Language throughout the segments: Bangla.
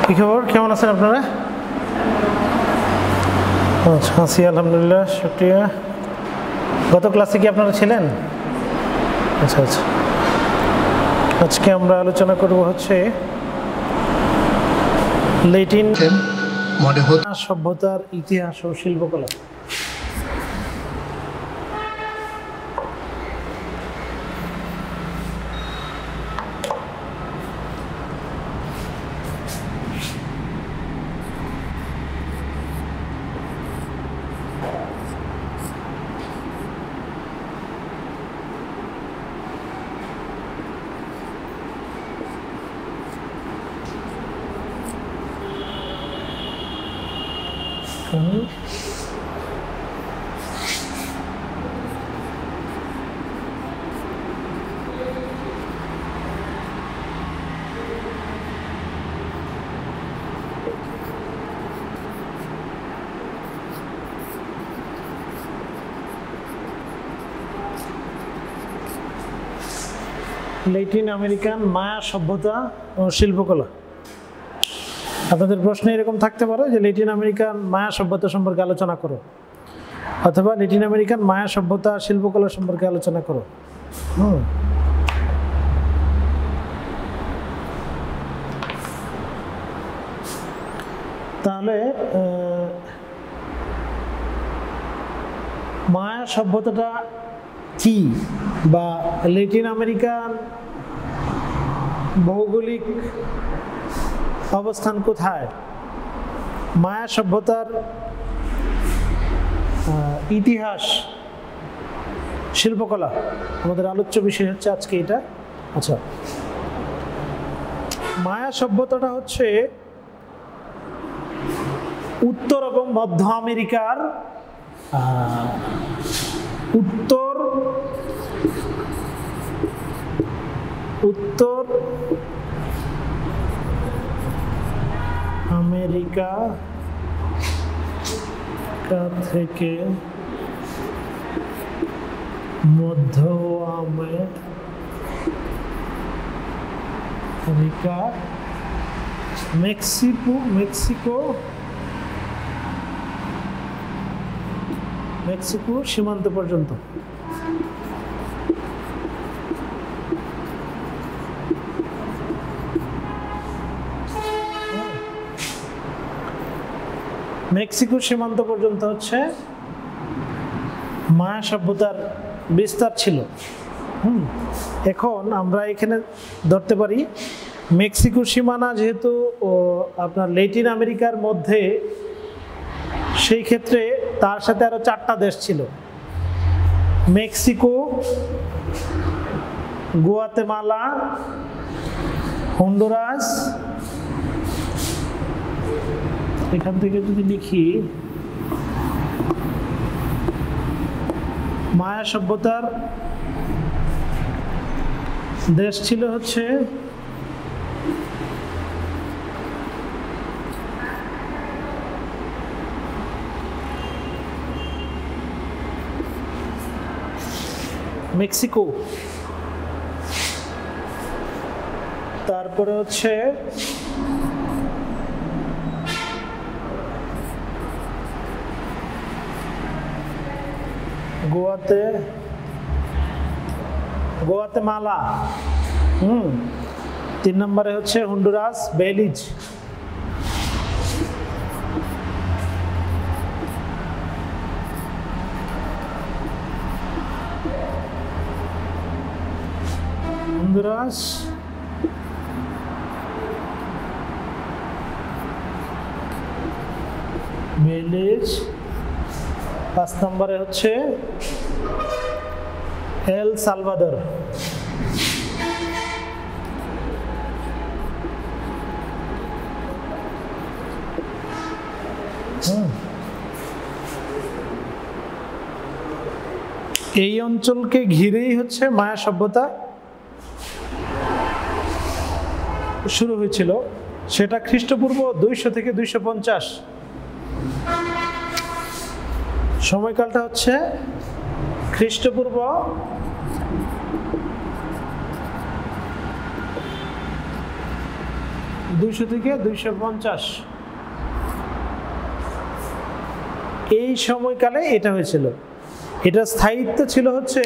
কি খবর, কেমন আছেন আপনারা? আচ্ছা, আছি আলহামদুলিল্লাহ, শুকরিয়া। গত ক্লাসে কি আপনারা ছিলেন? আচ্ছা আচ্ছা, আজকে আমরা আলোচনা করব হচ্ছে ল্যাটিন সভ্যতার ইতিহাস ও শিল্পকলা। ল্যাটিন আমেরিকান মায়া সভ্যতা ও শিল্পকলা। আপনাদের প্রশ্ন এরকম থাকতে পারে যে ল্যাটিন আমেরিকান মায়া সভ্যতা সম্পর্কে আলোচনা করো, অথবা ল্যাটিন আমেরিকান মায়া সভ্যতা শিল্পকলা সম্পর্কে আলোচনা করো। তাহলে মায়া সভ্যতাটা কি, বা ল্যাটিন আমেরিকান ভৌগোলিক অবস্থান কোথায়, মায়া সভ্যতার ইতিহাস, শিল্পকলা, আমাদের আলোচ্য বিষয় হচ্ছে আজকে এটা। আচ্ছা, মায়া সভ্যতাটা হচ্ছে উত্তর এবং মধ্য আমেরিকার উত্তর আমেরিকা থেকে মধ্য আমেরিকা, মেক্সিকো সীমান্ত পর্যন্ত। মেক্সিকো সীমান্ত পর্যন্ত হচ্ছে মায়া সভ্যতার বিস্তার ছিল। এখন আমরা এখানে ধরতে পারি মেক্সিকো সীমানা যেহেতু আপনার ল্যাটিন আমেরিকার মধ্যে, সেই ক্ষেত্রে তার সাথে আরো 4টা দেশ ছিল: মেক্সিকো, গুয়াতেমালা, হন্ডুরাস। এখান থেকে যদি লিখি, মায়া সভ্যতার দেশ ছিল হচ্ছে মেক্সিকো, তারপরে হচ্ছে গুয়াতেমালা, 3 নম্বরে হচ্ছে হন্ডুরাস, বেলিজ। Honduras, Belize. 5 নম্বরে হচ্ছে এল সালভাদর। এই অঞ্চলকে ঘিরেই হচ্ছে মায়া সভ্যতা শুরু হয়েছিল। সেটা খ্রিস্টপূর্ব 200 থেকে 250। সময়কালটা হচ্ছে খ্রিস্টপূর্ব 200 200 থেকে 250 এই সময়কালে এটা হয়েছিল। এটা স্থায়িত্ব ছিল হচ্ছে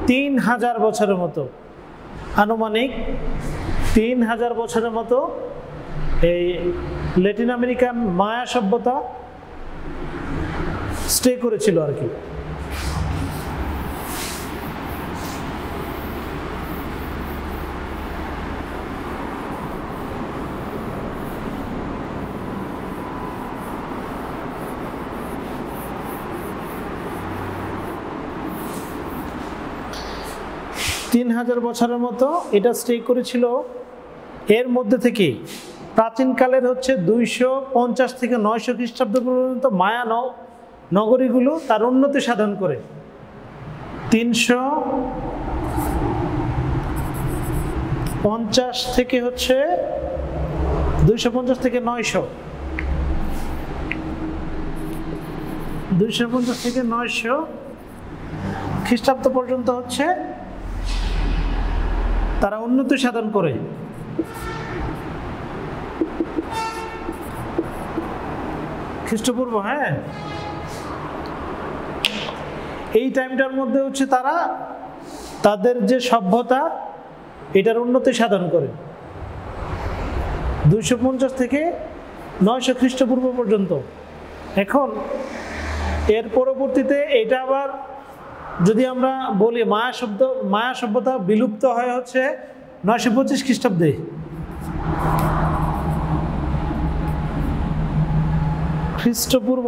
3000 বছরের মতো, আনুমানিক 3000 বছরের মতো এই ল্যাটিন আমেরিকান মায়া সভ্যতা স্টে করেছিল আর কি। তিন 3000 বছরের মতো এটা স্টে করেছিল। এর মধ্যে থেকে প্রাচীনকালের হচ্ছে 250 থেকে 900 খ্রিস্টাব্দ পর্যন্ত মায়া নগরীগুলো তার উন্নতি সাধন করে 350 থেকে হচ্ছে 250 থেকে 900, 250 থেকে 900 খ্রিস্টাব্দ পর্যন্ত হচ্ছে তারা উন্নতি সাধন করে। খ্রিস্টপূর্ব, হ্যাঁ, এই টাইমটার মধ্যে হচ্ছে তারা তাদের যে সভ্যতা এটার উন্নতি সাধন করে 250 থেকে 900 খ্রিস্টপূর্ব পর্যন্ত। এখন এর পরবর্তীতে এটা আবার যদি আমরা বলি মায়া সভ্যতা বিলুপ্ত হয় হচ্ছে 925 খ্রিস্টাব্দে। খ্রিস্টপূর্ব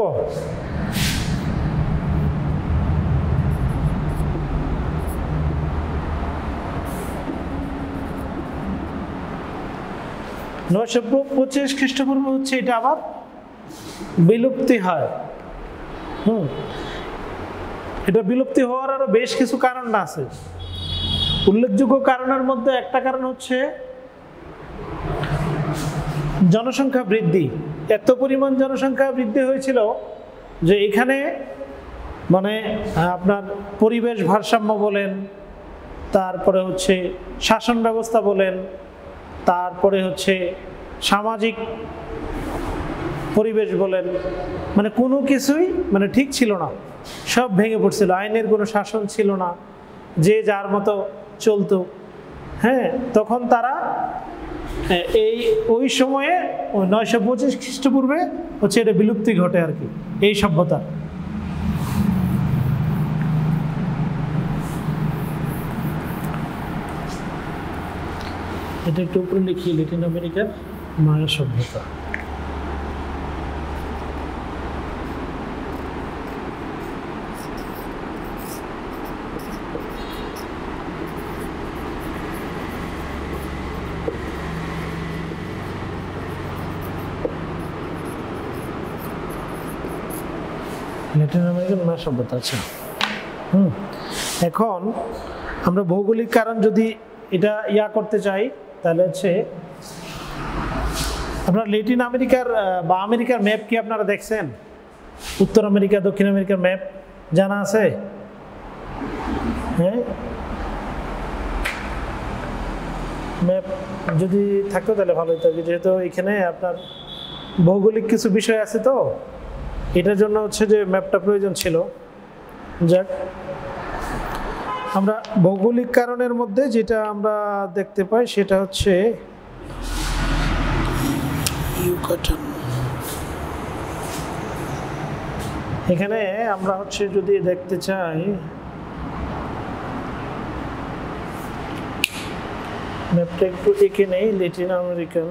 925 খ্রিস্টপূর্ব হচ্ছে এটা আবার বিলুপ্তি হয়। এটা বিলুপ্তি হওয়ার আরো বেশ কিছু কারণ আছে। উল্লেখযোগ্য কারণের মধ্যে একটা কারণ হচ্ছে জনসংখ্যা বৃদ্ধি। এত পরিমাণ জনসংখ্যা বৃদ্ধি হয়েছিল যে এখানে মানে আপনার পরিবেশ ভারসাম্য বলেন, তারপরে হচ্ছে শাসন ব্যবস্থা বলেন, তারপরে হচ্ছে সামাজিক পরিবেশ বলেন, মানে কোনো কিছুই মানে ঠিক ছিল না, সব ভেঙে পড়ছিল। আইনের কোনো শাসন ছিল না, যে যার মতো চলতো। হ্যাঁ, তখন তারা ওই সময়ে 925 খ্রিস্টপূর্বে হচ্ছে এটা বিলুপ্তি ঘটে আর কি, এই সভ্যতা। এটা একটু উপরে লিখি, ল্যাটিন আমেরিকার মায়া সভ্যতা। ল্যাটিন আমেরিকান মায়া সভ্যতা, আচ্ছা। এখন আমরা ভৌগোলিক কারণ যদি এটা করতে চাই, তাহলে হচ্ছে আপনারা ল্যাটিন আমেরিকার বা আমেরিকার ম্যাপ কি আপনারা দেখছেন? উত্তর আমেরিকা, দক্ষিণ আমেরিকার ম্যাপ জানা আছে? হ্যাঁ, ম্যাপ যদি থাকতো তাহলে ভালো হতো, যেহেতু এখানে আপনার ভৌগোলিক কিছু বিষয় আছে, তো এটার জন্য হচ্ছে যে ম্যাপটা প্রয়োজন ছিল। যাক, আমরা ভৌগোলিক কারণের মধ্যে যেটা আমরা দেখতে পাই সেটা হচ্ছে ইউকাটান। এখানে আমরা হচ্ছে যদি দেখতে চাই ম্যাপটা একটু এঁকে নেই, ল্যাটিন আমেরিকান।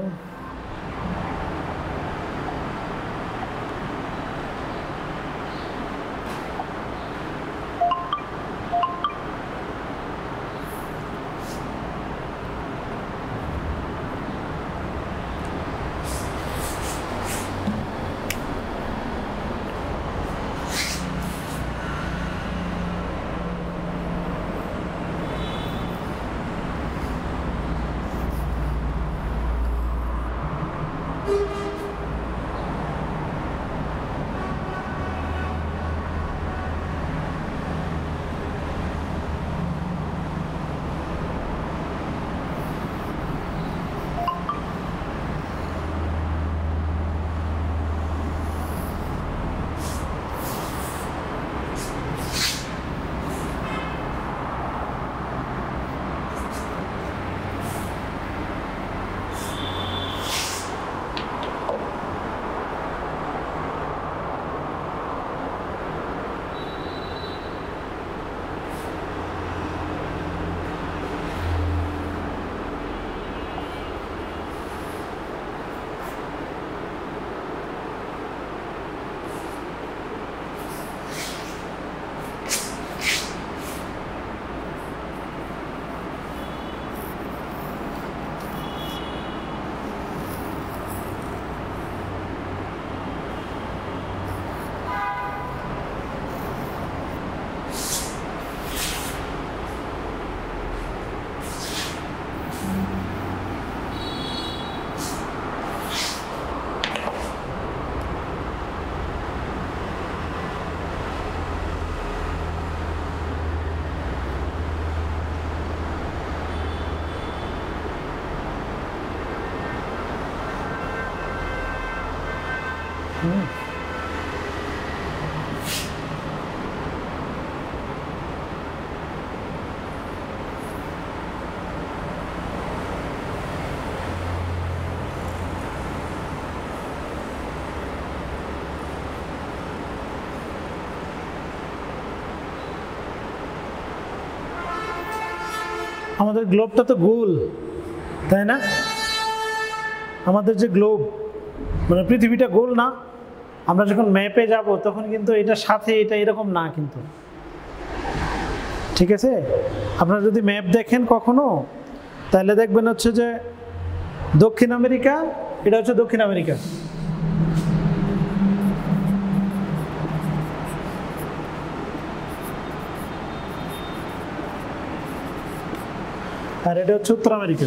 আমাদের গ্লোবটা তো গোল, তাই না? আমাদের যে গ্লোব মানে পৃথিবীটা গোল না? আমরা যখন ম্যাপে যাব তখন কিন্তু এটার সাথে এটা এরকম না কিন্তু, ঠিক আছে? আপনারা যদি ম্যাপ দেখেন কখনো, তাহলে দেখবেন হচ্ছে যে দক্ষিণ আমেরিকা, এটা হচ্ছে দক্ষিণ আমেরিকা, আর এটা হচ্ছে উত্তর আমেরিকা।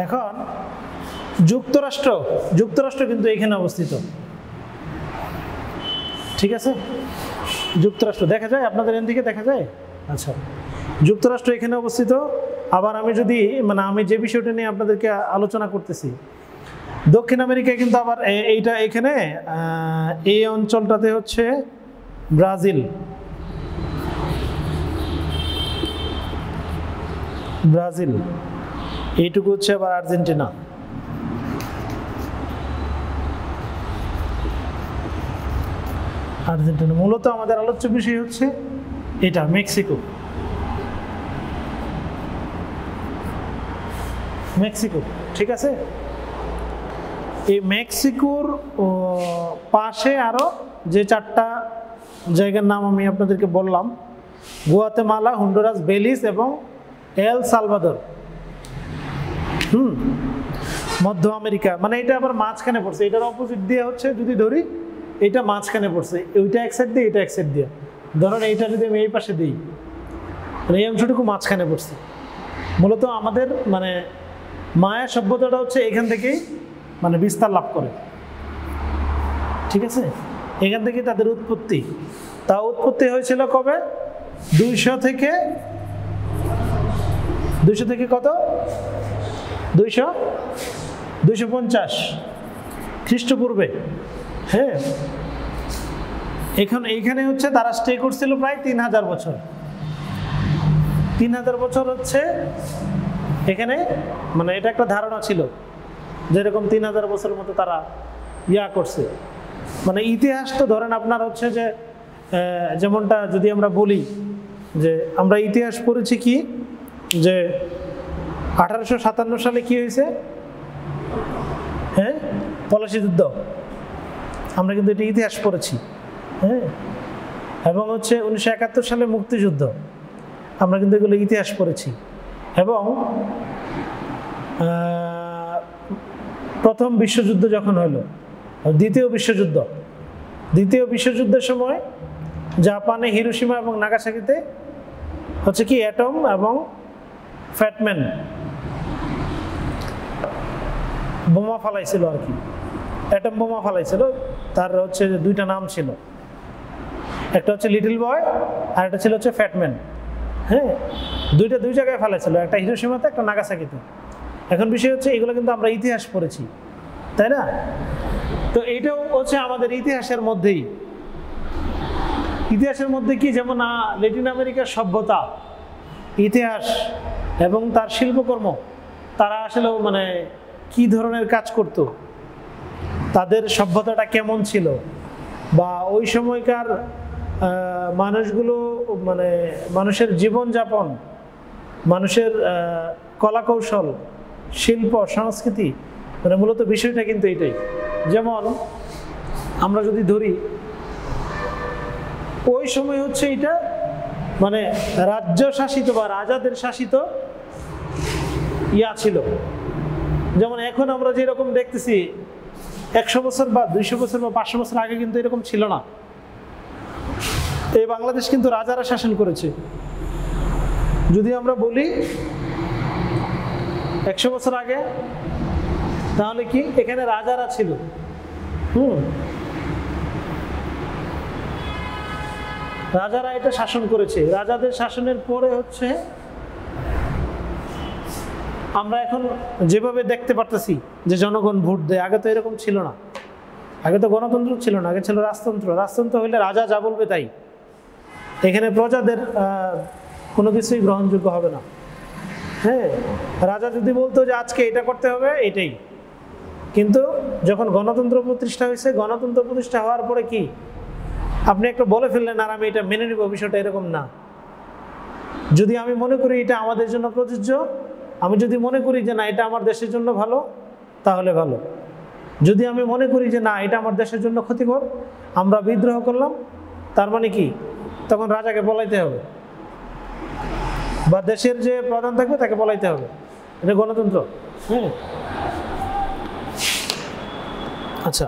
এখন যুক্তরাষ্ট্র কিন্তু এখানে অবস্থিত, ঠিক আছে? যুক্তরাষ্ট্র দেখা যায় আপনাদের এখান থেকে দেখা যায়। আচ্ছা, যুক্তরাষ্ট্র এখানে অবস্থিত। আবার আমি যদি মানে আমি যে বিষয়টা নিয়ে আপনাদেরকে আলোচনা করতেছি, দক্ষিণ আমেরিকায় কিন্তু আবার এইটা এখানে এই অঞ্চলটাতে হচ্ছে ব্রাজিল, এইটুকু হচ্ছে আবার আর্জেন্টিনা, মূলত আমাদের আলোচ্য বিষয় হচ্ছে এটা মেক্সিকো, ঠিক আছে? এই মেক্সিকোর পাশে আরো যে 4টা জায়গার নাম আমি আপনাদেরকে বললাম, গুয়াতেমালা, হন্ডুরাস, বেলিজ এবং এল সালভাদর। মধ্য আমেরিকা মানে এটা আবার মাঝখানে পড়ছে, এটার অপোজিট দিয়ে হচ্ছে যদি ধরি, এটা মাঝখানে পড়ছে, ওইটা এক সাইড দিয়ে এটা এক সাইড দিয়ে। ধরেন এইটা যদি আমি এই পাশে দিই, এই অংশটুকু মাঝখানে পড়ছে। মূলত আমাদের মানে মায়া সভ্যতাটা হচ্ছে এখান থেকেই মানে বিস্তার লাভ করে, ঠিক আছে? এখান থেকে তাদের উৎপত্তি। তা উৎপত্তি হয়েছিল কবে? 200 থেকে কত? 250 খ্রিস্টপূর্বে। হ্যাঁ, এইখানে হচ্ছে তারা স্টে করছিল প্রায় 3000 বছর। 3000 বছর হচ্ছে এখানে, মানে এটা একটা ধারণা ছিল যেরকম 3000 বছরের মতো তারা করছে। মানে ইতিহাস তো ধরেন আপনার হচ্ছে যে যেমনটা যদি আমরা বলি যে আমরা ইতিহাস পড়েছি কি, যে 1857 সালে কি হয়েছে? হ্যাঁ, পলাশী যুদ্ধ, আমরা কিন্তু এটা ইতিহাস পড়েছি। হ্যাঁ, এবং হচ্ছে 1971 সালে মুক্তিযুদ্ধ, আমরা কিন্তু এগুলো ইতিহাস পড়েছি। এবং প্রথম বিশ্বযুদ্ধ যখন হলো, দ্বিতীয় বিশ্বযুদ্ধের সময় জাপানে হিরোশিমা এবং নাগাসাকিতে হচ্ছে কি অ্যাটম এবং ফ্যাটম্যান বোমা ফালাইছিল আর কি, অ্যাটম বোমা ফালাইছিল। তার হচ্ছে 2টা নাম ছিল, একটা হচ্ছে লিটল বয় আর একটা ছিল হচ্ছে ফ্যাটম্যান। হ্যাঁ, দুই জায়গায় ফালাইছিল, একটা হিরোশিমাতে একটা নাগাসাকিতে। এখন বিষয় হচ্ছে এগুলো কিন্তু আমরা ইতিহাস পড়েছি, তাই না? তো এইটাও হচ্ছে আমাদের ইতিহাসের মধ্যেই। ইতিহাসের মধ্যে কি, যেমন ল্যাটিন আমেরিকার সভ্যতা, ইতিহাস এবং তার শিল্পকর্ম, তারা আসলে মানে কি ধরনের কাজ করত, তাদের সভ্যতাটা কেমন ছিল, বা ওই সময়কার মানুষগুলো মানে মানুষের জীবনযাপন, মানুষের কলাকৌশল, শিল্প, সংস্কৃতি, মানে মূলত বিষয়টা কিন্তু এটাই। যেমন আমরা যদি ধরি ওই সময় হচ্ছে এটা মানে রাজ্য শাসিত বা রাজাদের শাসিত ছিল। যেমন এখন আমরা যেরকম দেখতেছি 100 বছর বা 200 বছর বা 500 বছর আগে কিন্তু এরকম ছিল না। এই বাংলাদেশ কিন্তু রাজারা শাসন করেছে। যদি আমরা বলি 100 বছর আগে, তাহলে কি এখানে রাজারা ছিল। রাজারা এটা শাসন করেছে। রাজাদের শাসনের পরে হচ্ছে আমরা এখন যেভাবে দেখতে পারতেছি যে জনগণ ভোট দেয়, আগে তো এরকম ছিল না। আগে তো গণতন্ত্র ছিল না, আগে ছিল রাজতন্ত্র। রাজতন্ত্র হইলে রাজা যা বলবে তাই, এখানে প্রজাদের কোনো কিছুই গ্রহণযোগ্য হবে না। হ্যাঁ, রাজা যদি বলতো যে আজকে এটা করতে হবে, এটাই। কিন্তু যখন গণতন্ত্র প্রতিষ্ঠা হয়েছে, গণতন্ত্র প্রতিষ্ঠা হওয়ার পরে কি আপনি একটা বলে ফেললেন আর আমি এটা মেনে নিব, বিষয়টা এরকম না। যদি আমি মনে করি এটা আমাদের জন্য প্রযোজ্য, আমি যদি মনে করি যে না এটা আমার দেশের জন্য ভালো, তাহলে ভালো। যদি আমি মনে করি যে না এটা আমার দেশের জন্য ক্ষতিকর, আমরা বিদ্রোহ করলাম, তার মানে কি তখন রাজাকে বলাইতে হবে বা দেশের যে প্রধান থাকবে তাকে বলাইতে হবে। এটা গণতন্ত্র। হ্যাঁ, আচ্ছা,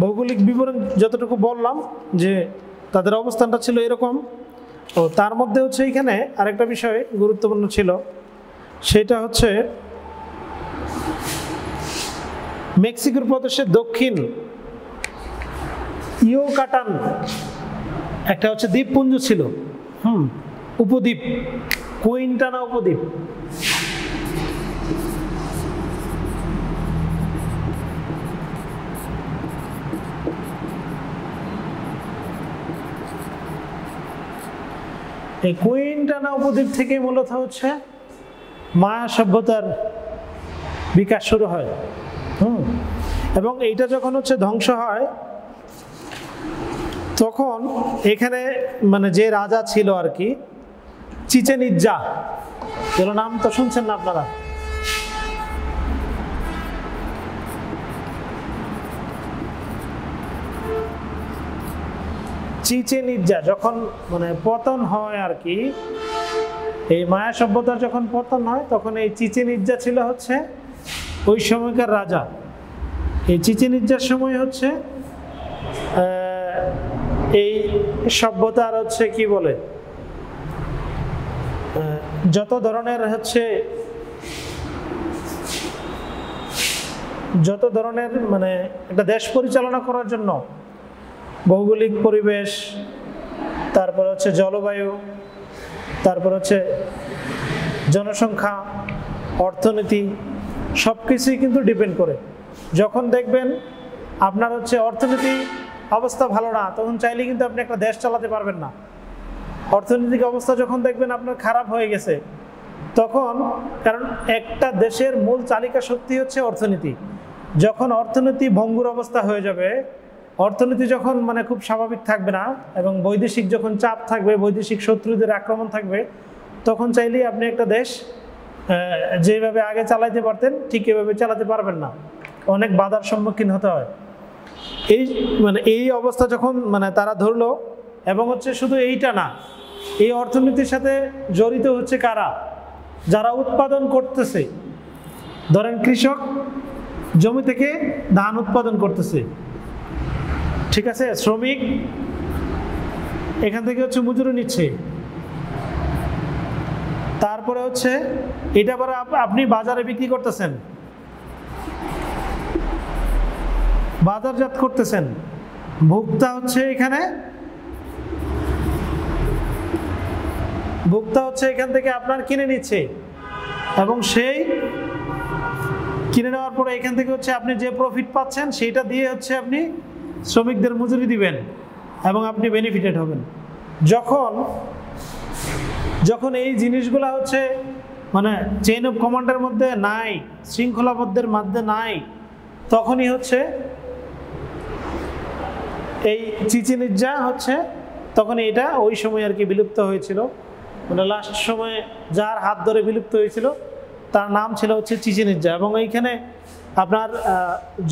ভৌগোলিক বিবরণ যতটুকু বললাম যে তাদের অবস্থানটা ছিল এরকম। তো তার মধ্যে হচ্ছে এখানে আরেকটা বিষয় গুরুত্বপূর্ণ ছিল, সেটা হচ্ছে মেক্সিকোর প্রদেশের দক্ষিণ ইউকাটান একটা হচ্ছে দ্বীপপুঞ্জ ছিল, উপদ্বীপ, কুইন্টানা উপদ্বীপ। এই কুইন্টানা উপদ্বীপ থেকে মূলত হচ্ছে মায়া সভ্যতার বিকাশ শুরু হয়। এবং এইটা যখন হচ্ছে ধ্বংস হয়, তখন এখানে মানে যে রাজা ছিল আর কি, চিচেন ইৎজা, এগুলো নাম তো শুনছেন না আপনারা? চিচেন ইৎজা যখন মানে পতন হয় আর কি, এই মায়া সভ্যতার যখন পতন হয়, তখন এই চিচেন ইৎজা ছিল হচ্ছে ওই সময়কার রাজা। এই চিচেন ইৎজার সময় হচ্ছে এই সভ্যতার হচ্ছে কি বলে, যত ধরনের মানে একটা দেশ পরিচালনা করার জন্য ভৌগোলিক পরিবেশ, তারপর হচ্ছে জলবায়ু, তারপর হচ্ছে জনসংখ্যা, অর্থনীতি, সব কিছুই কিন্তু ডিপেন্ড করে। যখন দেখবেন আপনার হচ্ছে অর্থনীতি অবস্থা ভালো না, তখন চাইলে কিন্তু আপনি একটা দেশ চালাতে পারবেন না। অর্থনৈতিক অবস্থা যখন দেখবেন আপনার খারাপ হয়ে গেছে, তখন কারণ একটা দেশের মূল চালিকা শক্তি হচ্ছে অর্থনীতি। যখন অর্থনীতি ভঙ্গুর অবস্থা হয়ে যাবে, অর্থনীতি যখন মানে খুব স্বাভাবিক থাকবে না এবং বৈদেশিক যখন চাপ থাকবে, বৈদেশিক শত্রুদের আক্রমণ থাকবে, তখন চাইলেই আপনি একটা দেশ যেভাবে আগে চালাইতে পারতেন ঠিক এভাবে চালাতে পারবেন না, অনেক বাধার সম্মুখীন হতে হয়। এই অবস্থা যখন মানে তারা ধরলো, এবং হচ্ছে শুধু এইটা না, এই অর্থনীতির সাথে জড়িত হচ্ছে কারা, যারা উৎপাদন করতেছে। ধরেন কৃষক জমি থেকে ধান উৎপাদন করতেছে, ঠিক আছে, শ্রমিক এখান থেকে হচ্ছে মজুরি নিচ্ছে, তারপরে হচ্ছে এটা পরে আপনি বাজারে বিক্রি করতেছেন, বাজারজাত করতেছেন। ভোক্তা হচ্ছে এখানে, ভোক্তা হচ্ছে এখান থেকে আপনার কিনে নিচ্ছে, এবং সেই কিনে নেওয়ার পরে এখান থেকে হচ্ছে আপনি যে প্রফিট পাচ্ছেন সেইটা দিয়ে হচ্ছে আপনি শ্রমিকদের মজুরি দিবেন এবং আপনি বেনিফিটেড হবেন। যখন এই জিনিসগুলো হচ্ছে মানে চেইন অফ কমান্ডের মধ্যে নাই, শৃঙ্খলাবদ্ধের মধ্যে নাই, তখনই হচ্ছে এই চিচেন ইৎজা হচ্ছে, তখন এটা ওই সময় আর কি বিলুপ্ত হয়েছিল। মানে লাস্ট সময়ে যার হাত ধরে বিলুপ্ত হয়েছিল তার নাম ছিল হচ্ছে চিচেন ইৎজা। এবং এইখানে আপনার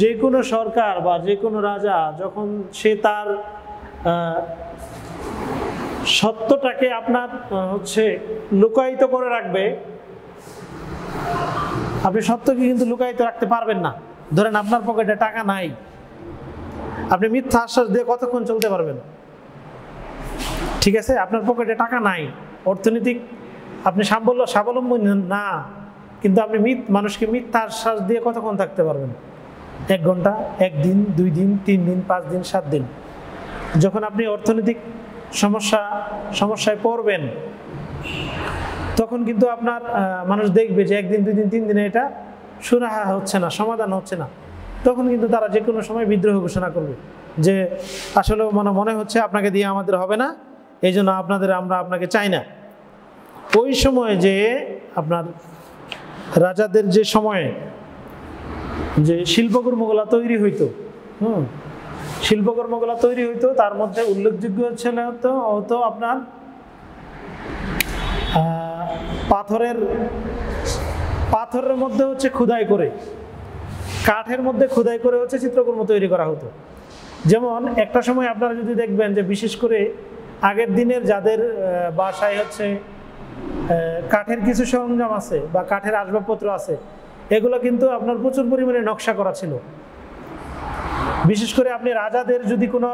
যে কোনো সরকার বা যে কোনো রাজা যখন সে তার সত্যটাকে আপনার হচ্ছে লুকায়িত করে রাখবে, আপনি সত্যকে কিন্তু লুকায়িত রাখতে পারবেন না। ধরেন আপনার পকেটে টাকা নাই, আপনি মিথ্যা আশ্বাস দিয়ে কতক্ষণ চলতে পারবেন? ঠিক আছে, আপনার পকেটে টাকা নাই, অর্থনৈতিক আপনি স্বাবলম্বী না, কিন্তু আপনি মানুষকে মিথ্যা আশ্বাস দিয়ে কতক্ষণ থাকতে পারবেন? 1 ঘন্টা, 1 দিন, 2 দিন, 3 দিন, 5 দিন, 7 দিন। যখন আপনি অর্থনৈতিক সমস্যায় পড়বেন, তখন কিন্তু আপনার মানুষ দেখবে যে একদিন, 2 দিন, 3 দিনে এটা সুরাহা হচ্ছে না, সমাধান হচ্ছে না, তখন কিন্তু তারা যে কোনো সময় বিদ্রোহ ঘোষণা করবে যে আসলে মনে হচ্ছে আপনাকে দিয়ে আমাদের হবে না, এই জন্য আমরা আপনাকে চাই না। ওই সময়ে যে আপনার রাজাদের যে সময়ে যে শিল্পকর্মগুলো তৈরি হইতো, শিল্পকর্মগুলো তৈরি হইতো, তার মধ্যে উল্লেখযোগ্য ছিল হতো আপনার পাথরের মধ্যে হচ্ছে খোদাই করে, কাঠের মধ্যে খোদাই করে হচ্ছে চিত্রকর্ম তৈরি করা হতো। যেমন একটা সময় আপনারা যদি দেখবেন যে বিশেষ করে আগের দিনের যাদের বাসায় হচ্ছে কাঠের কিছু সরঞ্জাম আছে বা কাঠের আসবাবপত্র আছে, এগুলো কিন্তু আপনার প্রচুর পরিমাণে নকশা করা ছিল। বিশেষ করে আপনি রাজাদের যদি কোনো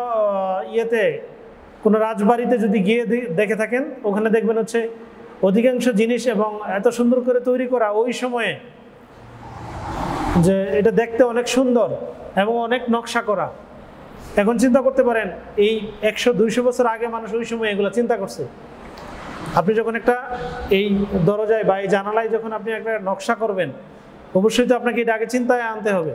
কোনো রাজবাড়িতে যদি গিয়ে দেখে থাকেন, ওখানে দেখবেন হচ্ছে অধিকাংশ জিনিস এবং এত সুন্দর করে তৈরি করা ওই সময়ে, যে এটা দেখতে অনেক সুন্দর এবং অনেক নকশা করা। এখন চিন্তা করতে পারেন এই 100-200 বছর আগে মানুষ ওই সময় এগুলো চিন্তা করছে। আপনি যখন একটা এই দরজায় বা এই জানালায় যখন আপনি একটা নকশা করবেন, অবশ্যই তো আপনাকে এটা আগে চিন্তায় আনতে হবে।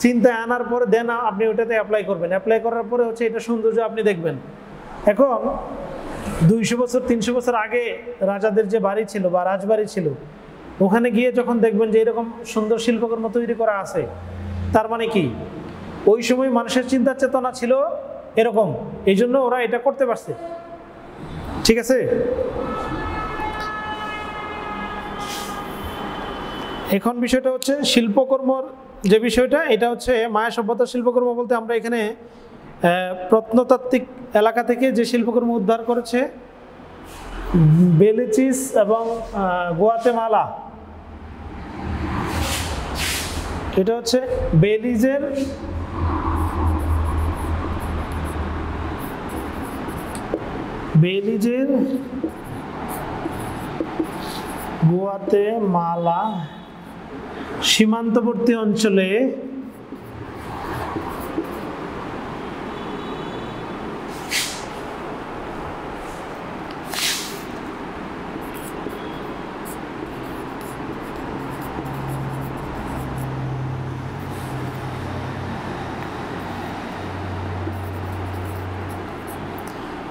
চিন্তায় আনার পরে দেন আপনি ওটাতে অ্যাপ্লাই করবেন, অ্যাপ্লাই করার পরে হচ্ছে এটা সৌন্দর্য আপনি দেখবেন। এখন 200 বছর 300 বছর আগে রাজাদের যে বাড়ি ছিল বা রাজবাড়ি ছিল, ওখানে গিয়ে যখন দেখবেন যে এরকম সুন্দর শিল্পকর্ম তৈরি করা আছে, তার মানে কি ওই সময় মানুষের চিন্তা চেতনা ছিল এরকম, এই জন্য ওরা এটা করতে পারছে। ঠিক আছে, এখন বিষয়টা হচ্ছে শিল্পকর্মর যে বিষয়টা, এটা হচ্ছে মায়া সভ্যতার শিল্পকর্ম বলতে আমরা এখানে প্রত্নতাত্ত্বিক এলাকা থেকে যে শিল্পকর্ম উদ্ধার করেছে বেলিচিস এবং গুয়াতেমালা, এটা হচ্ছে বেলিজের গুয়াতেমালা সীমান্তবর্তী অঞ্চলে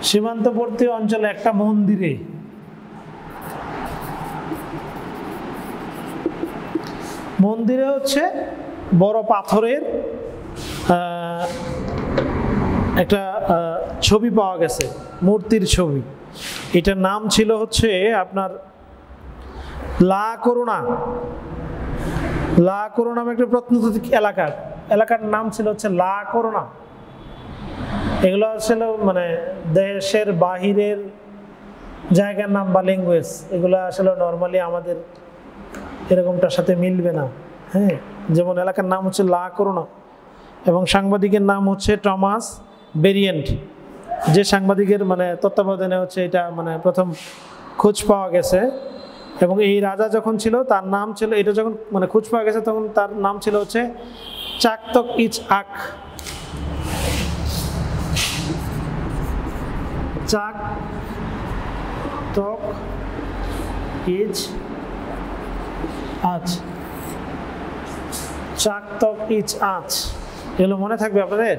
সীমান্তবর্তী অঞ্চলে একটা মন্দিরে হচ্ছে বড় পাথরের একটা ছবি পাওয়া গেছে, মূর্তির ছবি। এটার নাম ছিল হচ্ছে আপনার লা করোনা নামে একটা প্রত্নতাত্ত্বিক এলাকার নাম ছিল হচ্ছে লা করোনা। এগুলো ছিল মানে দেশের বাহিরের জায়গার নাম বা ল্যাঙ্গুয়েজ, এগুলো আসলে নর্মালি আমাদের এরকমটার সাথে মিলবে না। হ্যাঁ, যেমন এলাকার নাম হচ্ছে লা করোনা এবং সাংবাদিকের নাম হচ্ছে টমাস বেরিয়েন্ট, যে সাংবাদিকের মানে তত্ত্বাবধানে হচ্ছে এটা মানে প্রথম খোঁজ পাওয়া গেছে। এবং এই রাজা যখন ছিল তার নাম ছিল, এটা যখন মানে খোঁজ পাওয়া গেছে তখন তার নাম ছিল হচ্ছে চাকতক ইচ আক। চাকতক ইচ আচ, চাকতক ইচ আচ, এগুলো মনে থাকবে আপনাদের?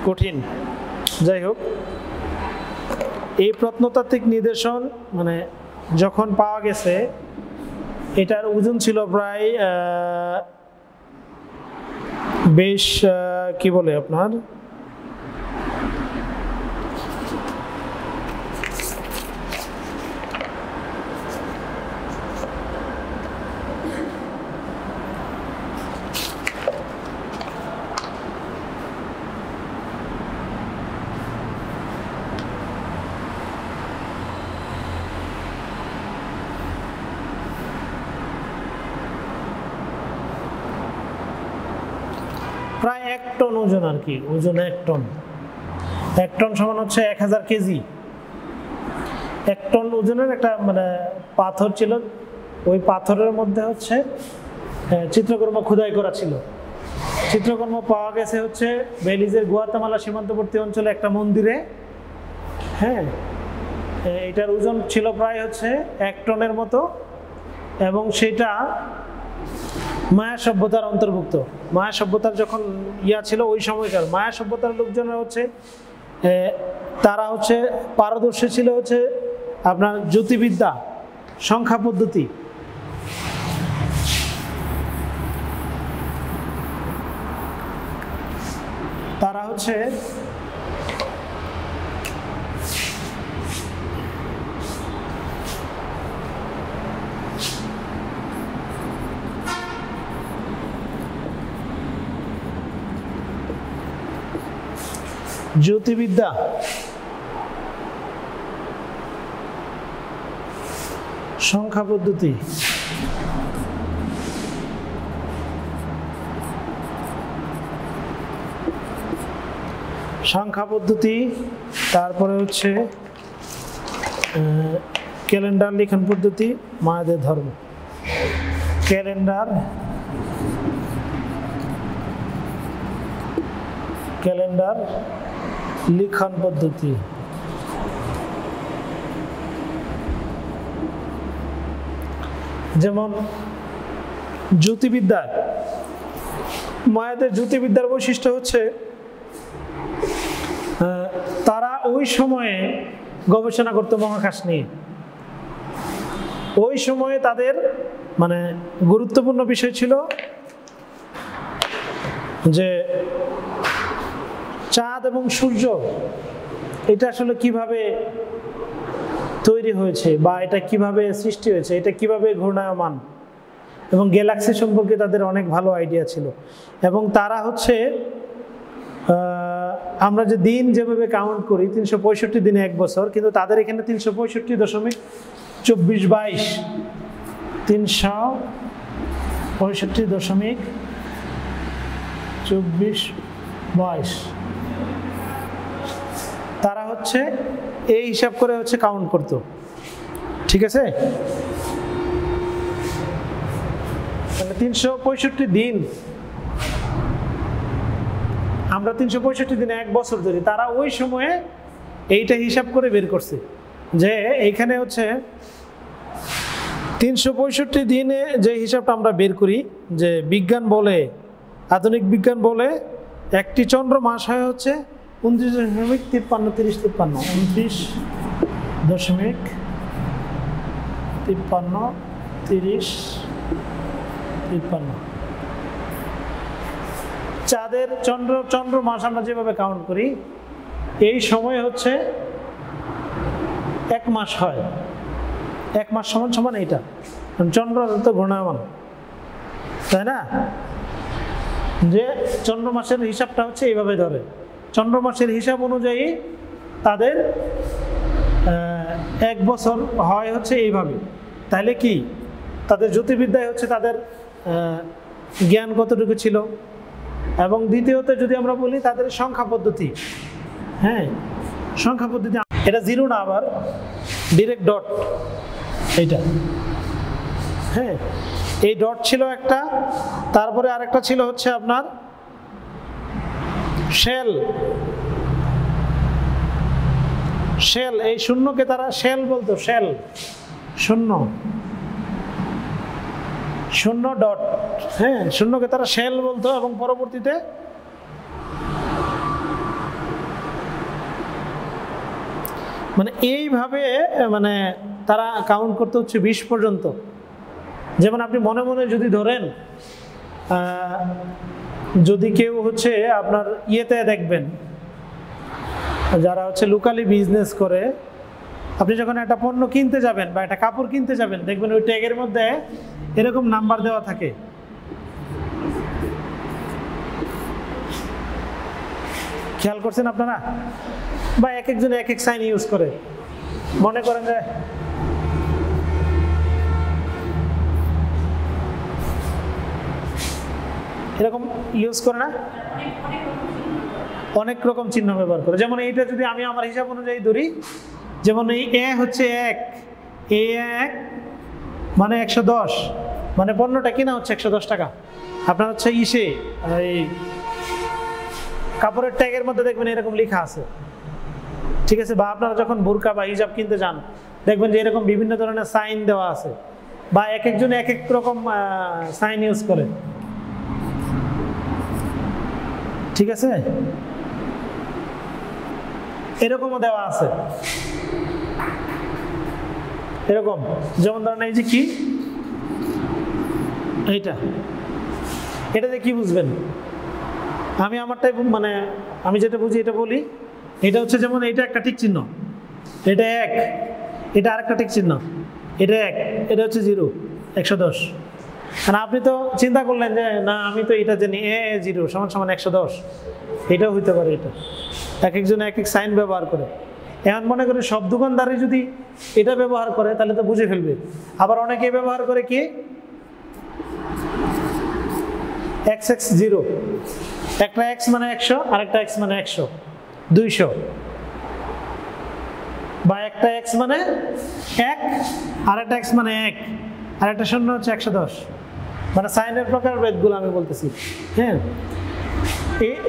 কঠিন, যাই হোক। এই প্রত্নতাত্ত্বিক নিদর্শন মানে যখন পাওয়া গেছে, এটার ওজন ছিল প্রায় বেশ কি বলে আপনার প্রায় 1 টন ওজন আর কি, ওজন 1 টন। 1 টন সমান হচ্ছে 1000 কেজি। 1 টন ওজনের একটা মানে পাথর ছিল, ওই পাথরের মধ্যে হচ্ছে চিত্রকর্ম খোদাই করা ছিল। চিত্রকর্ম পাওয়া গেছে হচ্ছে বেলিজের গুয়াতেমালা সীমান্তবর্তী অঞ্চলে একটা মন্দিরে। হ্যাঁ, এটার ওজন ছিল প্রায় হচ্ছে 1 টনের মতো, এবং সেটা মায়া সভ্যতার অন্তর্ভুক্ত। মায়া সভ্যতার যখন ছিল ওই সময়কার মায়া সভ্যতার লোকজনের হচ্ছে তারা হচ্ছে পারদর্শী ছিল হচ্ছে আপনার জ্যোতির্বিদ্যা, সংখ্যা পদ্ধতি। তারা হচ্ছে জ্যোতির্বিদ্যা, সংখ্যা পদ্ধতি, তারপরে হচ্ছে ক্যালেন্ডার লিখন পদ্ধতি, মায়াদের ধর্ম, ক্যালেন্ডার লিখন পদ্ধতি। যেমন জ্যোতির্বিদ্যা, মায়াদের জ্যোতির্বিদ্যার বৈশিষ্ট্য হচ্ছে তারা ওই সময়ে গবেষণা করতো মহাকাশ নিয়ে। ওই সময়ে তাদের মানে গুরুত্বপূর্ণ বিষয় ছিল যে চাঁদ এবং সূর্য এটা আসলে কিভাবে তৈরি হয়েছে, বা এটা কিভাবে সৃষ্টি হয়েছে, এটা কিভাবে ঘূর্ণায়মান, এবং গ্যালাক্সি সম্পর্কে তাদের অনেক ভালো আইডিয়া ছিল। এবং তারা হচ্ছে আমরা যে দিন যেভাবে কাউন্ট করি 365 দিনে 1 বছর, কিন্তু তাদের এখানে 365.2422 365.2422 তারা হচ্ছে এই হিসাব করে হচ্ছে কাউন্ট করতো। ঠিক আছে, মানে 365 দিন, আমরা 365 দিনে 1 বছর ধরি। তারা ওই সময়ে এইটা হিসাব করে বের করছে যে এইখানে হচ্ছে 365 দিনে যে হিসাবটা আমরা বের করি, যে বিজ্ঞান বলে, আধুনিক বিজ্ঞান বলে একটি চন্দ্র মাস হয় হচ্ছে 29.53 চাঁদের চন্দ্র মাস আমরা যেভাবে কাউন্ট করি, এই সময় হচ্ছে 1 মাস হয়। 1 মাস সমান এইটা, চন্দ্র তো ঘূর্ণায়মান, তাই না? যে চন্দ্র মাসের হিসাবটা হচ্ছে এইভাবে ধরে। চন্দ্র মাসের হিসাব অনুযায়ী তাদের 1 বছর হয় হচ্ছে এইভাবে। তাহলে কি তাদের জ্যোতির্বিদ্যায় হচ্ছে তাদের জ্ঞান কতটুকু ছিল। এবং দ্বিতীয়ত যদি আমরা বলি তাদের সংখ্যা পদ্ধতি, হ্যাঁ সংখ্যা পদ্ধতি, এটা 0 না, আবার ডিরেক্ট ডট, এইটা হ্যাঁ এই ডট ছিল একটা, তারপরে আরেকটা ছিল হচ্ছে আপনার শেল। এই শূন্যকে তারা শেল বলতো, শেল, শূন্য ডট, হ্যাঁ শূন্যকে তারা শেল বলতো। এবং পরবর্তীতে মানে এইভাবে মানে তারা কাউন্ট করতে হচ্ছে 20 পর্যন্ত। যেমন আপনি মনে মনে যদি ধরেন, যদি কেউ হচ্ছে আপনার ইয়েতে দেখবেন, যারা হচ্ছে লোকালি বিজনেস করে, আপনি যখন একটা পণ্য কিনতে যাবেন বা একটা কাপড় কিনতে যাবেন, দেখবেন ওই ট্যাগের মধ্যে এরকম নাম্বার দেওয়া থাকে। খেয়াল করছেন আপনারা? বা এক একজন এক এক সাইন ইউজ করে। মনে করেন যে এরকম ইউজ করে না, অনেক রকম চিহ্ন ব্যবহার করে। যেমন এইটা যদি আমি আমার হিসাব অনুযায়ী ধরি, যেমন এই এ হচ্ছে 1, এ 1 মানে 110, মানে পণ্যটা কিনা হচ্ছে 110 টাকা। আপনার হচ্ছে এই কাপড়ের ট্যাগের মধ্যে দেখবেন এরকম লেখা আছে, ঠিক আছে, বা আপনারা যখন বোরকা বা হিজাব কিনতে যান দেখবেন যে এরকম বিভিন্ন ধরনের সাইন দেওয়া আছে, বা এক একজন এক এক রকম সাইন ইউজ করে, ঠিক আছে, এরকমও দেওয়া আছে। এরকম যেমন ধরেন এই যে কি এটাতে কি বুঝবেন? আমি আমারটাই মানে আমি যেটা বুঝি এটা বলি। এটা হচ্ছে যেমন এটা একটা টিক চিহ্ন, এটা 1, এটা আরেকটা টিক চিহ্ন, এটা 1, এটা হচ্ছে 0, 110। আর আপনি তো চিন্তা করলেন যে না আমি তো এটা জানি A0 = 110, এটাও হইতে পারে। এটা এক একজন এক এক সাইন ব্যবহার করে। এখন মনে করি সব দোকানদারই যদি এটা ব্যবহার করে তাহলে তো বুঝে ফেলবে। আবার অনেকে ব্যবহার করে কি XX0, একটা X মানে 100 আর একটা X মানে 100, 200, বা একটা X মানে 1 আর একটা X মানে 1 আর একটা 0 হচ্ছে 110। মানে সাইনের প্রকার ভেদগুলো আমি বলতেছি। হ্যাঁ,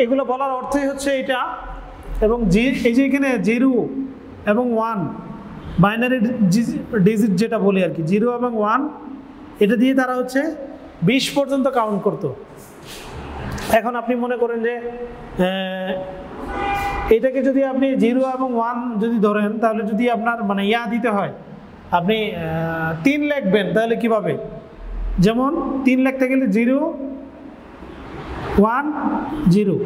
এগুলো বলার অর্থই হচ্ছে এটা। এবং এই যে এখানে 0 এবং 1 বাইনারি ডিজিট যেটা বলি আর কি, 0 এবং 1, এটা দিয়ে তারা হচ্ছে 20 পর্যন্ত কাউন্ট করতো। এখন আপনি মনে করেন যে এটাকে যদি আপনি 0 এবং 1 যদি ধরেন, তাহলে যদি আপনার মানে দিতে হয়, আপনি 3 লিখবেন, তাহলে কিভাবে? যেমন 3 লিখতে গেলে 0 1 0,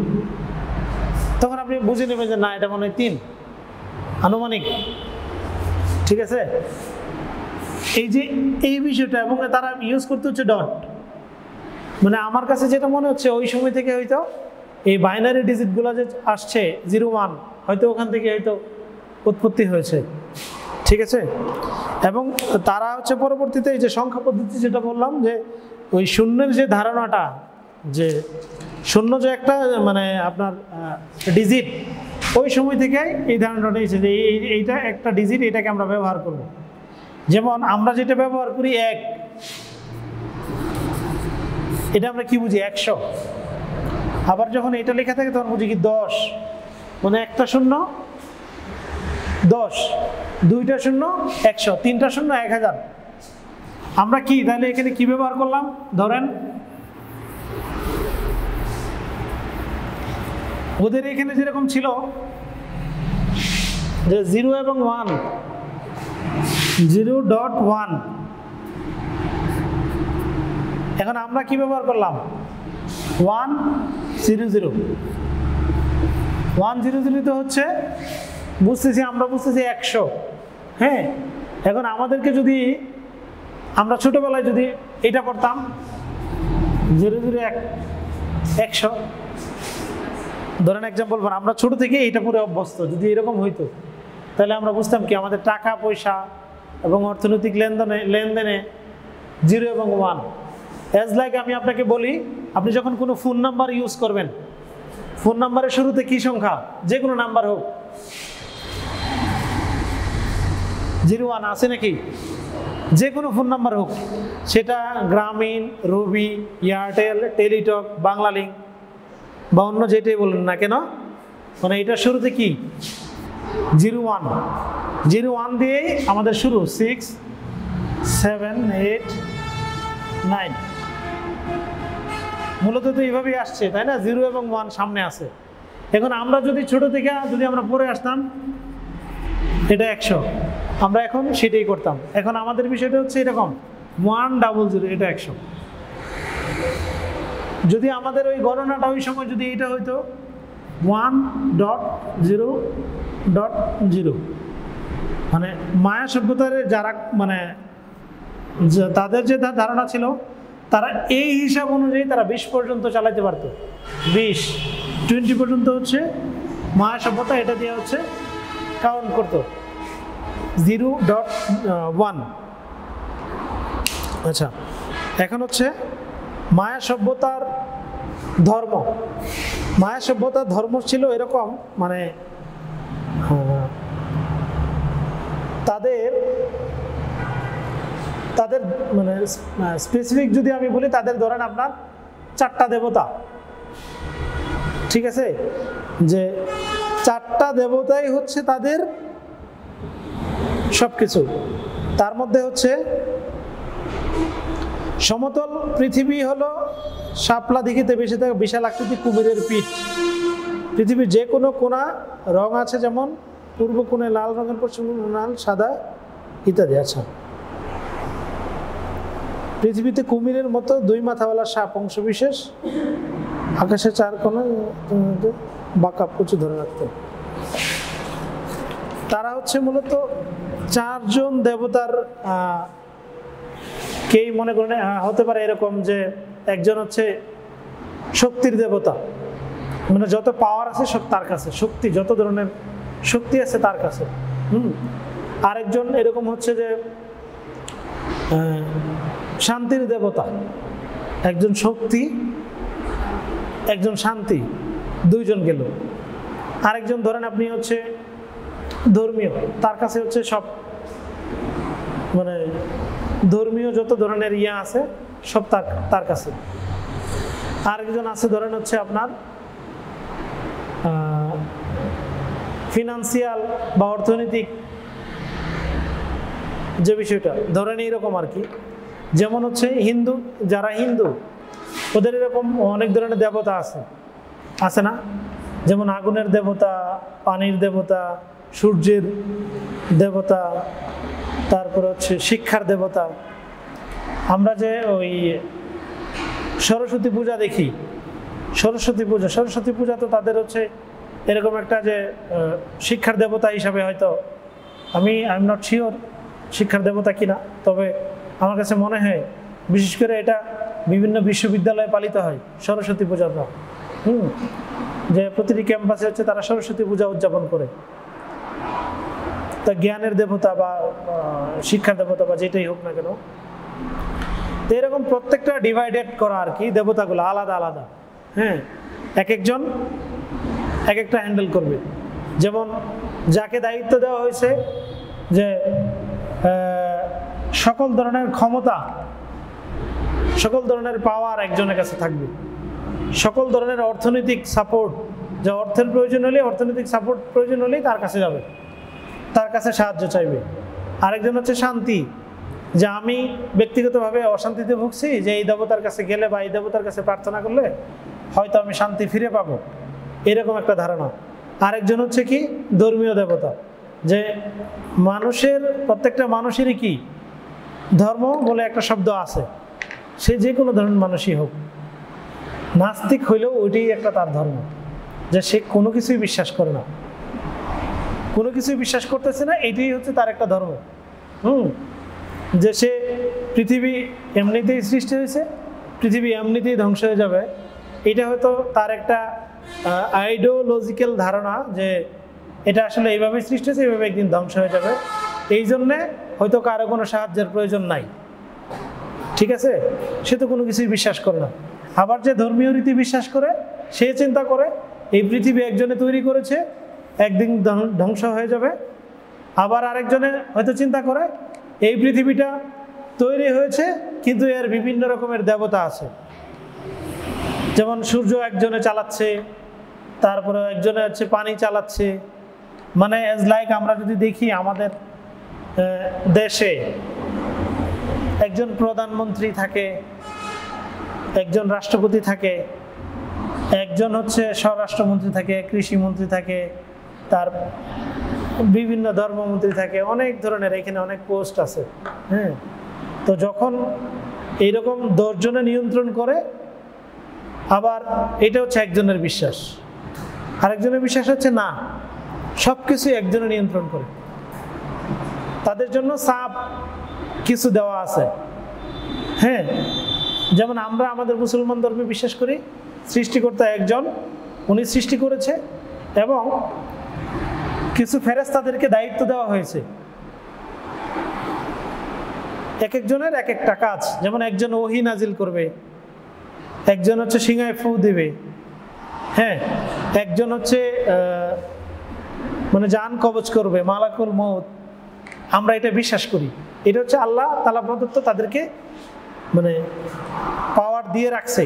তখন আপনি বুঝে নেবেন যে না এটা মনে হয় 3 আনুমানিক, ঠিক আছে। এই যে এই বিষয়টা, এবং তারা ইউজ করতে হচ্ছে ডট। মানে আমার কাছে যেটা মনে হচ্ছে ওই সময় থেকে হয়তো এই বাইনারি ডিজিটগুলো যে আসছে 0 1, হয়তো ওখান থেকে হয়তো উৎপত্তি হয়েছে, ঠিক আছে। এবং তারা হচ্ছে পরবর্তীতে এই যে সংখ্যা পদ্ধতি যেটা বললাম, যে ওই শূন্যের যে ধারণাটা, যে শূন্য যে একটা মানে আপনার ডিজিট, ওই সময় থেকে এই ধারণাটা এসেছে যে এইটা একটা ডিজিট, এটাকে আমরা ব্যবহার করব। যেমন আমরা যেটা ব্যবহার করি 1, এটা আমরা কি বুঝি 100। আবার যখন এটা লেখা থাকে তখন বুঝি কি 10, মানে একটা 0 10, 2টা 0 100, 3টা 0 1000। আমরা কি তাহলে এখানে কি ব্যবহার করলাম? ধরেন ওদের এখানে যেরকম ছিল যে 0 এবং 1, 0.1, এখন আমরা কি ব্যবহার করলাম? 100, 100 তো হচ্ছে বুঝতেছি, আমরা বুঝতেছি 100। হ্যাঁ, এখন আমাদেরকে যদি আমরা ছোটবেলায় যদি এটা করতাম 00100, ধরেন এক্সাম্পল, আমরা ছোট থেকে এইটা পুরো অভ্যস্ত, যদি এরকম হইতো তাহলে আমরা বুঝতাম কি আমাদের টাকা পয়সা এবং অর্থনৈতিক লেনদেনে 0 এবং 1। অ্যাজ লাইক আমি আপনাকে বলি, আপনি যখন কোনো ফোন নাম্বার ইউজ করবেন, ফোন নাম্বারের শুরুতে কি সংখ্যা, যে কোনো নাম্বার হোক, 01 আছে নাকি? যে কোনো ফোন নাম্বার হোক, সেটা গ্রামীণ, রবি, এয়ারটেল, টেলিটক, বাংলালিংক বা অন্য যেটাই বলেন না কেন, মানে এটার শুরুতে কি 01 দিয়েই আমাদের শুরু, 6 7 8 9। মূলত তো এইভাবেই আসছে, তাই না? 0 এবং 1 সামনে আছে। এখন আমরা যদি ছোট থেকে যদি আমরা পড়ে আসতাম এটা 100, আমরা এখন সেটাই করতাম। এখন আমাদের বিষয়টা হচ্ছে এরকম 100, এটা 100। যদি আমাদের ওই গণনাটা ওই সময় যদি এটা হইতো 1.0.0, মানে মায়া সভ্যতার যারা মানে তাদের যে ধারণা ছিল, তারা এই হিসাব অনুযায়ী তারা 20 পর্যন্ত চালাতে পারতো। 20 পর্যন্ত হচ্ছে মায়া সভ্যতা, এটা দিয়ে হচ্ছে কাউন্ট করতো 0.1। আচ্ছা, এখন হচ্ছে মায়া সভ্যতার ধর্ম। মায়া সভ্যতার ধর্ম ছিল এরকম, মানে তাদের মানে স্পেসিফিক যদি আমি বলি, তাদের ধরেন আপনার 4টা দেবতা, ঠিক আছে, যে 4টা দেবতাই হচ্ছে তাদের সবকিছু। তার মধ্যে হচ্ছে সমতল পৃথিবী হলো শাপলা দিঘিতে বেশি থাকে বিশাল আকৃতি কুমিরের পিঠ। পৃথিবীর যে কোনো কোণা রং আছে, যেমন পূর্ব কোণে লাল রঙের, পশ্চিম কোণে লাল, সাদা ইত্যাদি আছে। পৃথিবীতে কুমিরের মতো 2 মাথাওয়ালা সাপ অংশ বিশেষ আকাশে 4 কোণায় বাঁকা কুচু ধরে রাখত। তারা হচ্ছে মূলত 4 জন দেবতার কেই মনে করেন হতে পারে এরকম যে একজন হচ্ছে শক্তির দেবতা, মানে যত পাওয়ার আছে সব তার কাছে, শক্তি যত ধরনের শক্তি আছে তার কাছে। আরেকজন এরকম হচ্ছে যে শান্তির দেবতা, একজন শক্তি একজন শান্তি, 2 জন গেল। আরেকজন ধরেন আপনি হচ্ছে ধর্মীয়, তার কাছে হচ্ছে সব মানে ধর্মীয় যত ধরনের ইয়া আছে সব তার কাছে। আরেকজন আছে ধরেন হচ্ছে আপনার ফিনান্সিয়াল বা অর্থনৈতিক যে বিষয়টা ধরেন এইরকম আর কি। যেমন হচ্ছে হিন্দু, যারা হিন্দু ওদের এরকম অনেক ধরনের দেবতা আছে না? যেমন আগুনের দেবতা, পানির দেবতা, সূর্যের দেবতা, তারপরে হচ্ছে শিক্ষার দেবতা। আমরা যে ওই সরস্বতী পূজা দেখি, সরস্বতী পূজা তো তাদের হচ্ছে এরকম একটা যে শিক্ষার দেবতা হিসাবে, হয়তো আই এম নট শিওর শিক্ষার দেবতা কিনা, তবে আমার কাছে মনে হয় বিশেষ করে এটা বিভিন্ন বিশ্ববিদ্যালয়ে পালিত হয় সরস্বতী পূজাটা। যে প্রতিটি ক্যাম্পাসে হচ্ছে তারা সরস্বতী পূজা উদযাপন করে। তা জ্ঞানের দেবতা বা শিক্ষার দেবতা বা যেটাই হোক না কেন, তো এরকম প্রত্যেকটা ডিভাইডেড করা আর কি, দেবতাগুলো আলাদা আলাদা। হ্যাঁ, এক একজন এক একটা হ্যান্ডেল করবে। যেমন যাকে দায়িত্ব দেওয়া হয়েছে যে সকল ধরনের ক্ষমতা, সকল ধরনের পাওয়ার একজনের কাছে থাকবে, সকল ধরনের অর্থনৈতিক সাপোর্ট, যে অর্থের প্রয়োজন হলে, অর্থনৈতিক সাপোর্ট প্রয়োজন হলেই তার কাছে যাবে, তার কাছে সাহায্য চাইবে। আরেকজন হচ্ছে শান্তি, যে আমি ব্যক্তিগতভাবে অশান্তিতে ভুগছি, যে এই দেবতার কাছে গেলে বা এই দেবতার কাছে প্রার্থনা করলে হয়তো আমি শান্তি ফিরে পাবো, এরকম একটা ধারণা। আরেকজন হচ্ছে কি ধর্মীয় দেবতা, যে মানুষের প্রত্যেকটা মানুষেরই কি ধর্ম বলে একটা শব্দ আছে, সে যে কোনো ধরনের মানুষই হোক, নাস্তিক হইলেও ওইটাই একটা তার ধর্ম, যে সে কোনো কিছুই বিশ্বাস করে না, কোনো কিছুই বিশ্বাস করতেছে না, এটাই হচ্ছে তার একটা ধর্ম। যে সে পৃথিবী এমনিতেই সৃষ্টি হয়েছে, পৃথিবী এমনিতেই ধ্বংস হয়ে যাবে, এটা হয়তো তার একটা আইডিওলজিক্যাল ধারণা, যে এটা আসলে এইভাবে সৃষ্টি হয়েছে, এইভাবে একদিন ধ্বংস হয়ে যাবে, এই জন্যে হয়তো কারো কোনো সাহায্যের প্রয়োজন নাই। ঠিক আছে, সে তো কোনো কিছুই বিশ্বাস করে না। আবার যে ধর্মীয় রীতি বিশ্বাস করে, সে চিন্তা করে এই পৃথিবী একজনে তৈরি করেছে, একদিন ধ্বংস হয়ে যাবে। আবার আরেকজনে হয়তো চিন্তা করে এই পৃথিবীটা তৈরি হয়েছে কিন্তু এর বিভিন্ন রকমের দেবতা আছে, যেমন সূর্য একজনে চালাচ্ছে, তারপরে একজনে হচ্ছে পানি চালাচ্ছে। মানে এজ লাইক আমরা যদি দেখি আমাদের দেশে একজন প্রধানমন্ত্রী থাকে, একজন রাষ্ট্রপতি থাকে, একজন হচ্ছে স্বরাষ্ট্রমন্ত্রী থাকে, কৃষিমন্ত্রী থাকে, তার বিভিন্ন ধর্মমন্ত্রী থাকে, অনেক ধরনের এখানে অনেক পোস্ট আছে। হ্যাঁ, তো যখন এইরকম 10 জনে নিয়ন্ত্রণ করে, আবার এটা হচ্ছে একজনের বিশ্বাস, আরেকজনের বিশ্বাস হচ্ছে না সব কিছু একজনে নিয়ন্ত্রণ করে, তাদের জন্য সাপ কিছু দেওয়া আছে। হ্যাঁ, যেমন আমরা আমাদের মুসলমান ধর্মে বিশ্বাস করি সৃষ্টিকর্তা একজন, উনি সৃষ্টি করেছে এবং কিছু ফেরেশতাদেরকে দায়িত্ব দেওয়া হয়েছে, এক একজনের এক একটা কাজ। যেমন একজন ওহী নাজিল করবে, একজন হচ্ছে সিংহায় ফু দিবে, হ্যাঁ, একজন হচ্ছে মানে জান কবজ করবে, মালাকুল মউত। আমরা এটা বিশ্বাস করি, এটা হচ্ছে আল্লাহ তাআলা প্রদত্ত, তাদেরকে মানে পাওয়ার দিয়ে রাখছে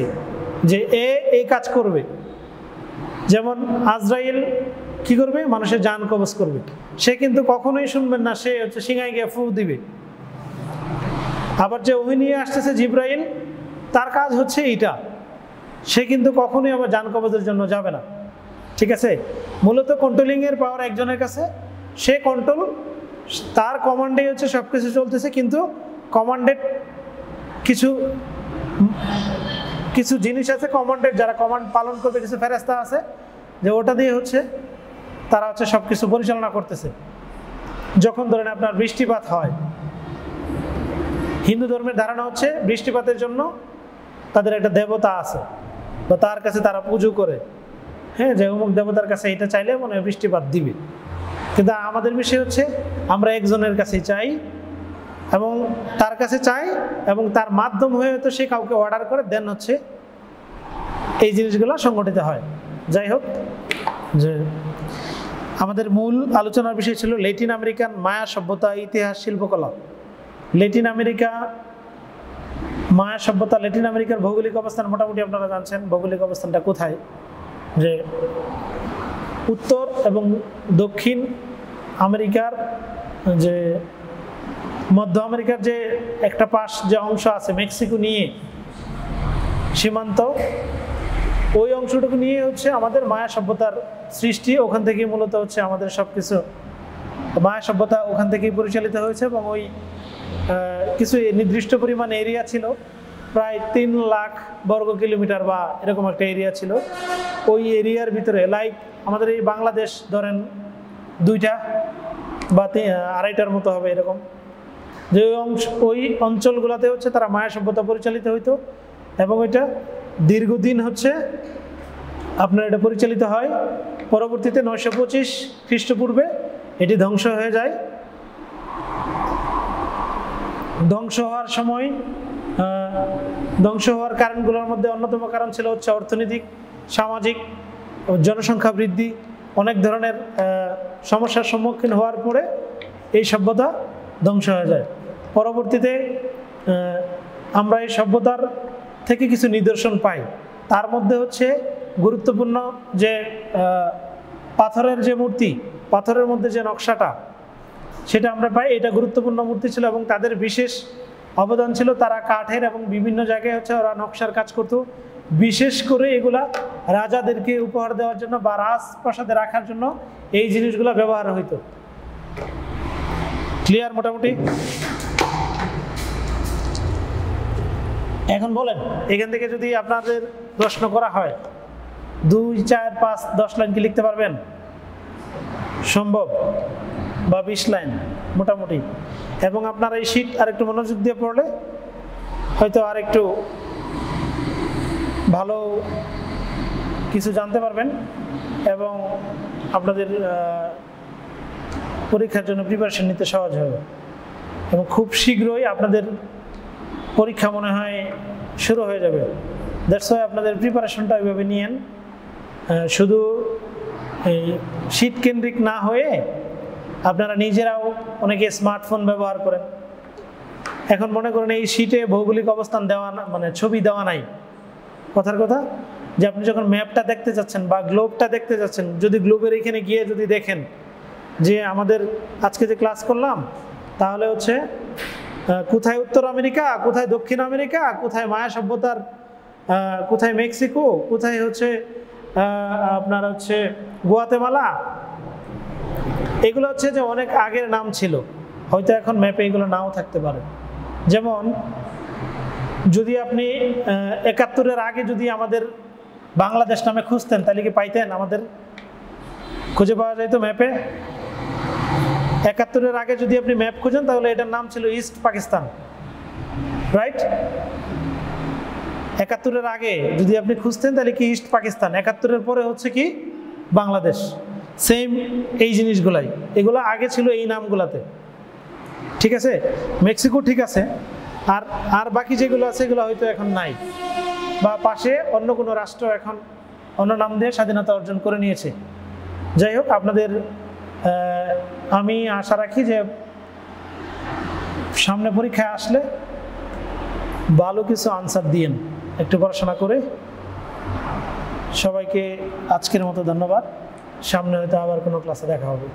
যে এই কাজ করবে। যেমন আজরাইল কি করবে? মানুষের জান কবজ করবে। সে কিন্তু কখনোই শুনবেন না সে হচ্ছে সিংহায় গিয়ে ফু দিবে। আবার যে ওহি নিয়ে আসতেছে জিব্রাইল, তার কাজ হচ্ছে এইটা, সে কিন্তু কখনোই আবার জান কবজের জন্য যাবে না। ঠিক আছে, মূলত কন্ট্রোলিংয়ের পাওয়ার একজনের কাছে, সে কন্ট্রোল, তার কমান্ডে হচ্ছে সব কিছু চলতেছে, কিন্তু কমান্ডেড কিছু কিছু জিনিস আছে, কমান্ডেড যারা কমান্ড পালন করবে, কিছু ফেরেশতা আছে যে ওটা দিয়ে হচ্ছে তারা হচ্ছে সব কিছু পরিচালনা করতেছে। যখন ধরেন আপনার বৃষ্টিপাত হয়, হিন্দু ধর্মের ধারণা হচ্ছে বৃষ্টিপাতের জন্য তাদের একটা দেবতা আছে বা তার কাছে তারা পুজো করে, হ্যাঁ, যে অমুক দেবতার কাছে এটা চাইলে মনে হয় বৃষ্টিপাত দিবে। কিন্তু আমাদের বিষয় হচ্ছে আমরা একজনের কাছে চাই এবং তার কাছে চাই এবং তার মাধ্যম হয়ে হয়তো সে কাউকে অর্ডার করে, দেন হচ্ছে এই জিনিসগুলো সংগঠিত হয়। যাই হোক, যে আমাদের মূল আলোচনার বিষয় ছিল ল্যাটিন আমেরিকান মায়া সভ্যতা, ইতিহাস, শিল্পকলা। ল্যাটিন আমেরিকা, মায়া সভ্যতা, ল্যাটিন আমেরিকার ভৌগোলিক অবস্থান মোটামুটি আপনারা জানছেন। ভৌগোলিক অবস্থানটা কোথায়? যে উত্তর এবং দক্ষিণ আমেরিকার, যে মধ্য আমেরিকার যে একটা পাশ যে অংশ আছে মেক্সিকো নিয়ে সীমান্ত, ওই অংশটুকু নিয়ে হচ্ছে আমাদের মায়া সভ্যতার সৃষ্টি। ওখান থেকেই মূলত হচ্ছে আমাদের সব কিছু, মায়া সভ্যতা ওখান থেকেই পরিচালিত হয়েছে। এবং ওই কিছু নির্দিষ্ট পরিমাণ এরিয়া ছিল, প্রায় 3 লাখ বর্গ কিলোমিটার বা এরকম একটা এরিয়া ছিল। ওই এরিয়ার ভিতরে লাইক আমাদের এই বাংলাদেশ ধরেন 2টা বা 2.5টার মতো হবে এরকম, যে ওই অঞ্চলগুলোতে হচ্ছে তারা মায়া সভ্যতা পরিচালিত হইতো। এবং এটা দীর্ঘদিন হচ্ছে আপনার এটা পরিচালিত হয়। পরবর্তীতে 925 খ্রিস্টপূর্বে এটি ধ্বংস হয়ে যায়। ধ্বংস হওয়ার সময়, ধ্বংস হওয়ার কারণগুলোর মধ্যে অন্যতম কারণ ছিল হচ্ছে অর্থনৈতিক, সামাজিক, জনসংখ্যা বৃদ্ধি, অনেক ধরনের সমস্যার সম্মুখীন হওয়ার পরে এই সভ্যতা ধ্বংস হয়ে যায়। পরবর্তীতে আমরা এই সভ্যতার থেকে কিছু নিদর্শন পাই। তার মধ্যে হচ্ছে গুরুত্বপূর্ণ যে পাথরের যে মূর্তি, পাথরের মধ্যে যে নকশাটা, সেটা আমরা পাই। এটা গুরুত্বপূর্ণ মূর্তি ছিল এবং তাদের বিশেষ অবদান ছিল। তারা কাঠের এবং বিভিন্ন জায়গায় হচ্ছে ওরা নকশার কাজ করতো। বিশেষ করে এগুলা রাজাদেরকে উপহার দেওয়ার জন্য বা রাজপ্রাসাদে রাখার জন্য এই জিনিসগুলো ব্যবহার হইতো। ক্লিয়ার মোটামুটি? এখন বলেন, এখান থেকে যদি আপনাদের প্রশ্ন করা হয় 2, 4, 5, 10 লাইন কি লিখতে পারবেন? সম্ভব? বা 20 লাইন মোটামুটি। এবং আপনারা এই শীট আর একটু মনোযোগ দিয়ে পড়লে হয়তো আর একটু ভালো কিছু জানতে পারবেন এবং আপনাদের পরীক্ষার জন্য প্রিপারেশন নিতে সহজ হবে। এবং খুব শীঘ্রই আপনাদের পরীক্ষা মনে হয় শুরু হয়ে যাবে। দ্যাটস ওয়াই আপনাদের প্রিপারেশনটা ওইভাবে নিয়েন, শুধু এই শীত কেন্দ্রিক না হয়ে আপনারা নিজেরাও অনেকে স্মার্টফোন ব্যবহার করেন। এখন মনে করেন এই শীটে ভৌগোলিক অবস্থান দেওয়া না, মানে ছবি দেওয়া নাই, কথার কথা, যে আপনি যখন ম্যাপটা দেখতে যাচ্ছেন বা গ্লোবটা দেখতে যাচ্ছেন, যদি গ্লোবের এখানে গিয়ে যদি দেখেন যে আমাদের আজকে যে ক্লাস করলাম, তাহলে হচ্ছে কোথায় উত্তর আমেরিকা, কোথায় দক্ষিণ আমেরিকা, কোথায় মায়া সভ্যতার, কোথায় মেক্সিকো, কোথায় হচ্ছে আপনার হচ্ছে গুয়াতেমালা, এগুলো হচ্ছে যে অনেক আগের নাম ছিল, হয়তো এখন ম্যাপে এগুলো নাও থাকতে পারে। যেমন যদি আপনি 71-এর আগে যদি আমাদের বাংলাদেশ নামে খুঁজতেন, তাহলে কি পাইতেন? আমাদের খুঁজে পাওয়া যাইতো ম্যাপে। 71-এর আগে যদি আপনি ম্যাপ খুঁজেন, তাহলে এটার নাম ছিল ইস্ট পাকিস্তান, রাইট? 71-এর আগে যদি আপনি খুঁজতেন, তাহলে কি ইস্ট পাকিস্তান। 71-এর পরে হচ্ছে কি বাংলাদেশ। সেম এই জিনিসগুলাই, এগুলো আগে ছিল এই নামগুলাতে, ঠিক আছে? মেক্সিকো ঠিক আছে, আর আর বাকি যেগুলো আছে এগুলো হয়তো এখন নাই, বা পাশে অন্য কোনো রাষ্ট্র এখন অন্য নাম দিয়ে স্বাধীনতা অর্জন করে নিয়েছে। যাই হোক, আপনাদের আমি আশা রাখি যে সামনে পরীক্ষায় আসলে ভালো কিছু আনসার দিয়েন, একটু পড়াশোনা করে। সবাইকে আজকের মতো ধন্যবাদ। সামনে হয়তো আবার কোনো ক্লাসে দেখা হবে।